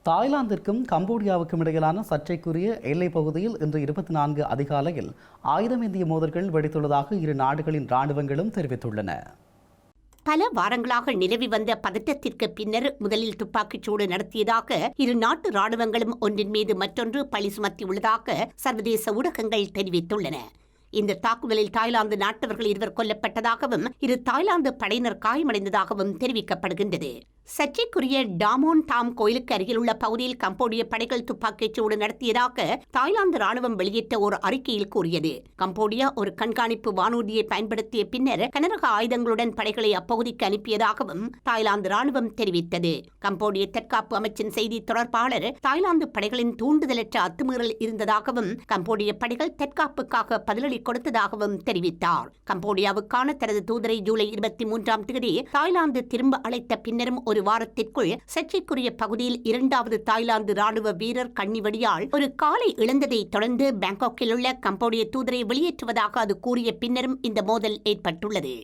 தாய்லாந்திற்கும் கம்போடியாவுக்கும் இடையிலான சர்ச்சைக்குரிய எல்லைப் பகுதியில் இன்று 24 அதிகாலையில் ஆயுதமேந்திய மோதல்கள் வெடித்துள்ளதாக இரு நாடுகளின் இராணுவங்களும் தெரிவித்துள்ளன. பல வாரங்களாக நிலவி வந்த பதட்டத்திற்கு பின்னர் முதலில் துப்பாக்கிச் சூடு நடத்தியதாக இரு நாட்டு ராணுவங்களும் ஒன்றின் மீது மற்றொன்று பழி சுமத்தியுள்ளதாக சர்வதேச ஊடகங்கள் தெரிவித்துள்ளன. இந்த தாக்குதலில் தாய்லாந்து நாட்டவர்கள் இருவர் கொல்லப்பட்டதாகவும் இரு தாய்லாந்து படையினர் காயமடைந்ததாகவும் தெரிவிக்கப்படுகின்றது. சர்ச்சைக்குரிய டாமோன் டாம் கோயிலுக்கு அருகில் உள்ள பகுதியில் கம்போடிய படைகள் துப்பாக்கிச் சூடு நடத்தியதாக தாய்லாந்து ராணுவம் வெளியிட்ட ஒரு அறிக்கையில் கூறியது. கம்போடியா ஒரு கண்காணிப்பு வானூர்தியை பயன்படுத்திய பின்னர் கனரக ஆயுதங்களுடன் படைகளை அப்பகுதிக்கு அனுப்பியதாகவும் தாய்லாந்து ராணுவம் தெரிவித்தது. கம்போடிய தற்காப்பு அமைச்சின் செய்தி தொடர்பாளர் தாய்லாந்து படைகளின் தூண்டுதலற்ற அத்துமீறல் இருந்ததாகவும் கம்போடிய படைகள் தற்காப்புக்காக பதிலடி கொடுத்ததாகவும் தெரிவித்தார். கம்போடியாவுக்கான தனது தூதரை ஜூலை 23ஆம் தேதி தாய்லாந்து திரும்ப அழைத்த பின்னரும் ஒரு வாரத்திற்குள் சர்ச்சைக்குரிய பகுதியில் இரண்டாவது தாய்லாந்து ராணுவ வீரர் கண்ணிவெடியால் ஒரு காலை இழந்ததை தொடர்ந்து பாங்காக்கில் உள்ள கம்போடிய தூதரை வெளியேற்றுவதாக அது கூறிய பின்னரும் இந்த மோதல் ஏற்பட்டுள்ளது.